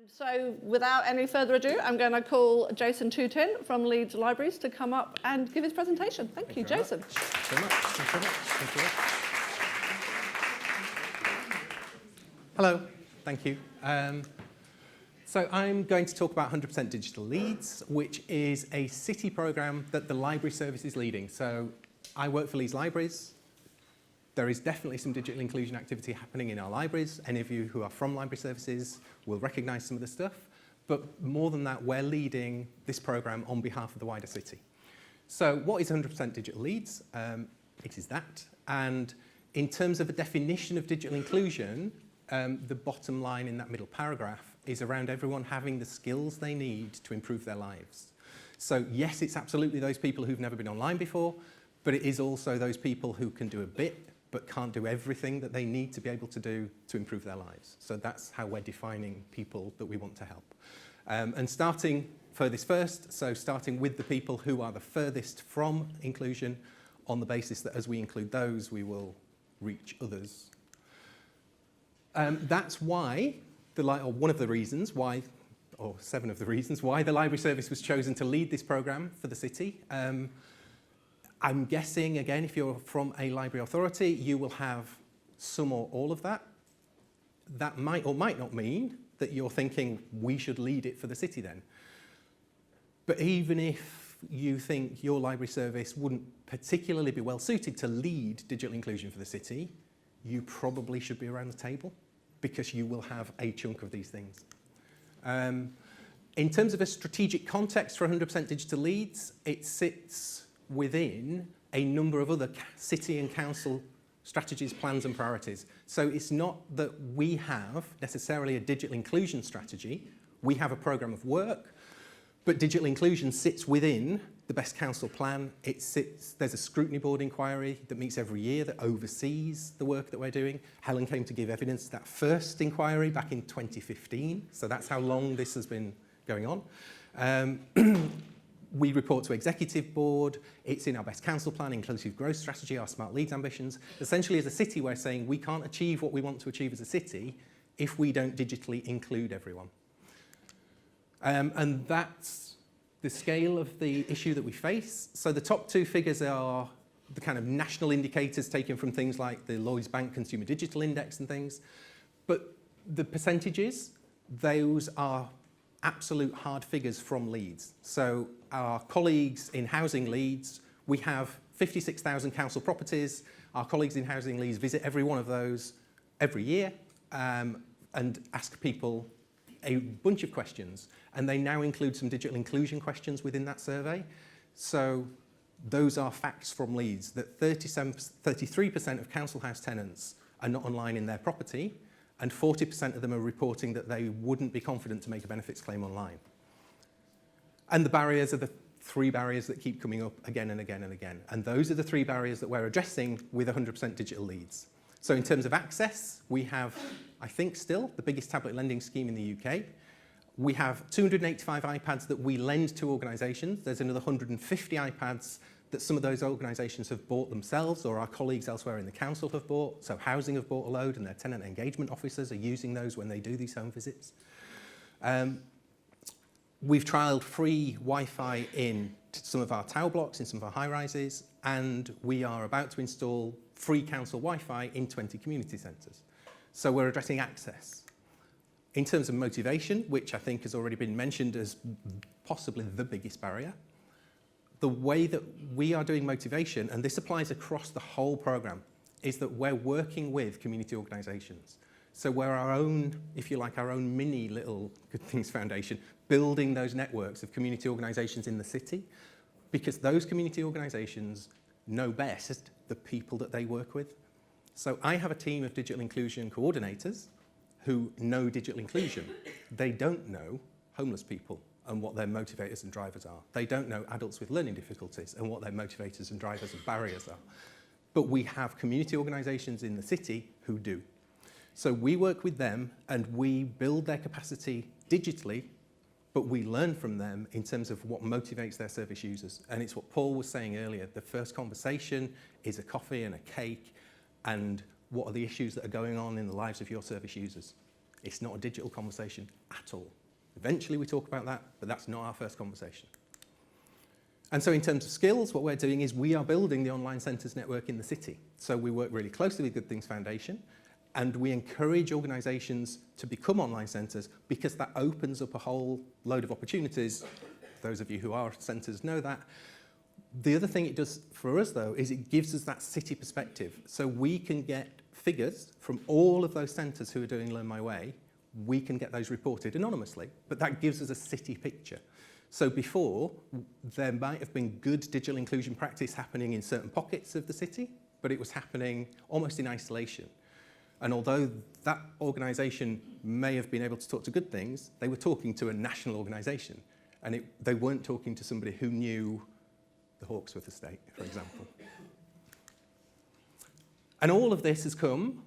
So without any further ado, I'm going to call Jason Tutin from Leeds Libraries to come up and give his presentation. Thank you, Jason. Thank you very much. Thank you very much. Thank you very much. Hello, thank you. So I'm going to talk about 100% Digital Leeds, which is a city programme that the Library Service is leading. So I work for Leeds Libraries. There is definitely some digital inclusion activity happening in our libraries. Any of you who are from Library Services will recognise some of the stuff. But more than that, we're leading this programme on behalf of the wider city. So what is 100% Digital Leeds? It is that. And in terms of a definition of digital inclusion, the bottom line in that middle paragraph is around everyone having the skills they need to improve their lives. So yes, it's absolutely those people who've never been online before, but it is also those people who can do a bit but can't do everything that they need to be able to do to improve their lives. So that's how we're defining people that we want to help. And starting furthest first, so starting with the people who are the furthest from inclusion on the basis that as we include those, we will reach others. That's why, one of the reasons why, or 7 of the reasons why the Library Service was chosen to lead this programme for the city. I'm guessing, again, if you're from a library authority, you will have some or all of that. That might or might not mean that you're thinking we should lead it for the city then. But even if you think your library service wouldn't particularly be well suited to lead digital inclusion for the city, you probably should be around the table because you will have a chunk of these things. In terms of a strategic context for 100% Digital Leeds, it sits within a number of other city and council strategies, plans and priorities. So it's not that we have necessarily a digital inclusion strategy. We have a programme of work, but digital inclusion sits within the Best Council plan. There's a scrutiny board inquiry that meets every year that oversees the work that we're doing. Helen came to give evidence to that first inquiry back in 2015. So that's how long this has been going on. We report to Executive Board, it's in our Best Council Plan, Inclusive Growth Strategy, our Smart Leeds ambitions. Essentially, as a city, we're saying we can't achieve what we want to achieve as a city if we don't digitally include everyone. And that's the scale of the issue that we face. So the top 2 figures are the kind of national indicators taken from things like the Lloyds Bank Consumer Digital Index and things. But the percentages, those are absolute hard figures from Leeds. So our colleagues in Housing Leeds, we have 56,000 council properties. Our colleagues in Housing Leeds visit every one of those every year and ask people a bunch of questions. And they now include some digital inclusion questions within that survey. So those are facts from Leeds, that 33% of council house tenants are not online in their property, and 40% of them are reporting that they wouldn't be confident to make a benefits claim online. And the barriers are the 3 barriers that keep coming up again and again and again. And those are the 3 barriers that we're addressing with 100% Digital Leeds. So in terms of access, we have, I think still, the biggest tablet lending scheme in the UK. We have 285 iPads that we lend to organisations. There's another 150 iPads that some of those organisations have bought themselves or our colleagues elsewhere in the council have bought. So Housing have bought a load and their tenant engagement officers are using those when they do these home visits. We've trialled free Wi-Fi in some of our tower blocks, in some of our high-rises, and we are about to install free council Wi-Fi in 20 community centres. So we're addressing access. In terms of motivation, which I think has already been mentioned as possibly the biggest barrier, the way that we are doing motivation, and this applies across the whole programme, is that we're working with community organisations. So we're our own, if you like, our own mini little Good Things Foundation, building those networks of community organisations in the city, because those community organisations know best the people that they work with. So I have a team of digital inclusion coordinators who know digital inclusion. They don't know homeless people and what their motivators and drivers are. They don't know adults with learning difficulties and what their motivators and drivers and barriers are. But we have community organisations in the city who do. So we work with them and we build their capacity digitally, but we learn from them in terms of what motivates their service users. And it's what Paul was saying earlier. The first conversation is a coffee and a cake and what are the issues that are going on in the lives of your service users. It's not a digital conversation at all. Eventually we talk about that, but that's not our first conversation. And so in terms of skills, what we're doing is we are building the online centres network in the city. So we work really closely with Good Things Foundation, and we encourage organisations to become online centres because that opens up a whole load of opportunities. Those of you who are centres know that. The other thing it does for us, though, is it gives us that city perspective. So we can get figures from all of those centres who are doing Learn My Way. We can get those reported anonymously, but that gives us a city picture. So before, there might have been good digital inclusion practice happening in certain pockets of the city, but it was happening almost in isolation. And although that organisation may have been able to talk to Good Things, they were talking to a national organisation, and they weren't talking to somebody who knew the Hawksworth estate, for example. And all of this has come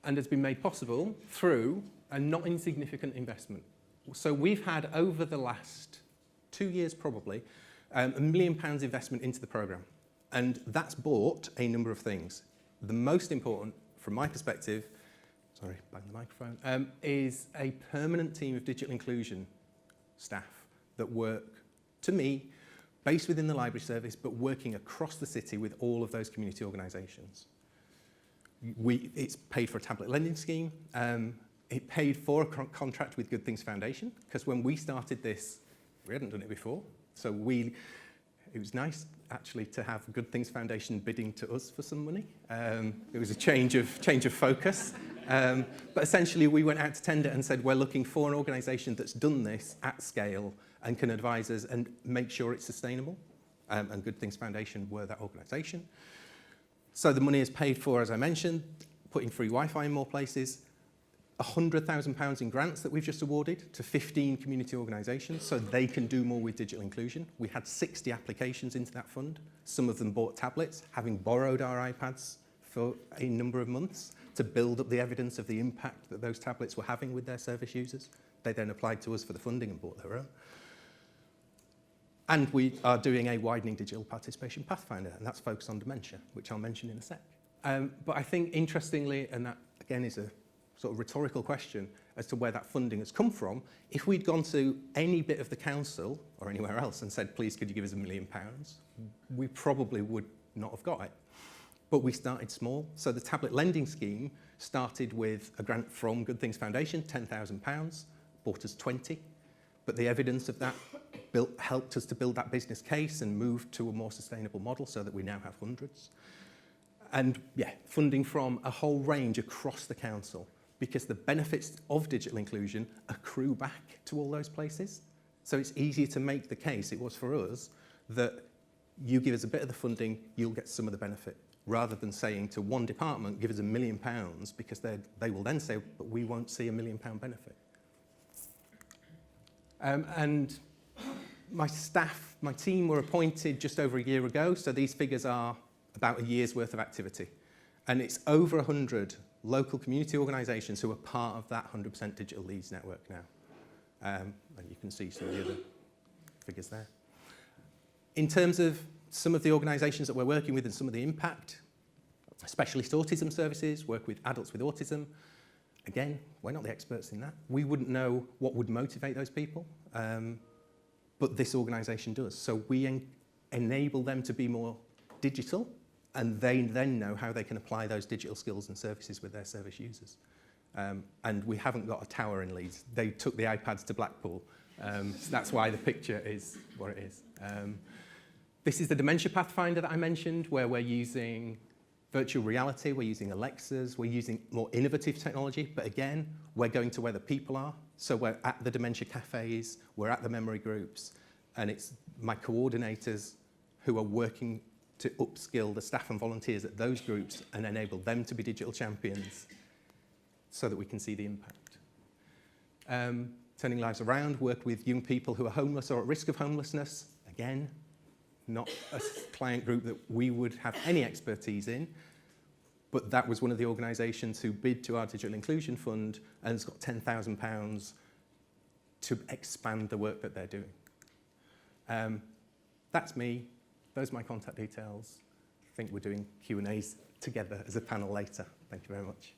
and has been made possible through a not insignificant investment. So we've had, over the last 2 years probably, £1 million investment into the programme. And that's bought a number of things. The most important, from my perspective, sorry, bang the microphone, is a permanent team of digital inclusion staff that work, to me, based within the library service, but working across the city with all of those community organisations. It's paid for a tablet lending scheme. It paid for a contract with Good Things Foundation, because when we started this, we hadn't done it before. So it was nice, actually, to have Good Things Foundation bidding to us for some money. It was a change of focus. But essentially, we went out to tender and said, we're looking for an organisation that's done this at scale and can advise us and make sure it's sustainable. And Good Things Foundation were that organisation. So the money is paid for, as I mentioned, putting free Wi-Fi in more places, £100,000 in grants that we've just awarded to 15 community organisations so they can do more with digital inclusion. We had 60 applications into that fund. Some of them bought tablets, having borrowed our iPads for a number of months to build up the evidence of the impact that those tablets were having with their service users. They then applied to us for the funding and bought their own. And we are doing a widening digital participation pathfinder, and that's focused on dementia, which I'll mention in a sec. But I think, interestingly, and that, again, is a sort of rhetorical question as to where that funding has come from, if we'd gone to any bit of the council or anywhere else and said, please, could you give us £1 million, we probably would not have got it. But we started small. So the tablet lending scheme started with a grant from Good Things Foundation, £10,000, bought us 20. But the evidence of that helped us to build that business case and move to a more sustainable model so that we now have hundreds. And yeah, funding from a whole range across the council, because the benefits of digital inclusion accrue back to all those places. So it's easier to make the case, it was for us, that you give us a bit of the funding, you'll get some of the benefit, rather than saying to one department, give us £1 million, because they will then say, but we won't see £1 million benefit. And my staff, my team were appointed just over a year ago, so these figures are about a year's worth of activity. And it's over 100 local community organisations who are part of that 100% Digital Leeds network now. And you can see some of the other figures there. In terms of some of the organisations that we're working with and some of the impact, Specialist Autism Services work with adults with autism. Again, we're not the experts in that. We wouldn't know what would motivate those people, but this organisation does. So we enable them to be more digital, and they then know how they can apply those digital skills and services with their service users. And we haven't got a tower in Leeds. They took the iPads to Blackpool. So that's why the picture is what it is. This is the Dementia Pathfinder that I mentioned, where we're using virtual reality, we're using Alexas, we're using more innovative technology, but again, we're going to where the people are. So we're at the dementia cafes, we're at the memory groups, and it's my coordinators who are working to upskill the staff and volunteers at those groups and enable them to be digital champions so that we can see the impact. Turning Lives Around, work with young people who are homeless or at risk of homelessness. Again, not a client group that we would have any expertise in, but that was one of the organisations who bid to our Digital Inclusion Fund and has got £10,000 to expand the work that they're doing. That's me. Those are my contact details. I think we're doing Q&As together as a panel later. Thank you very much.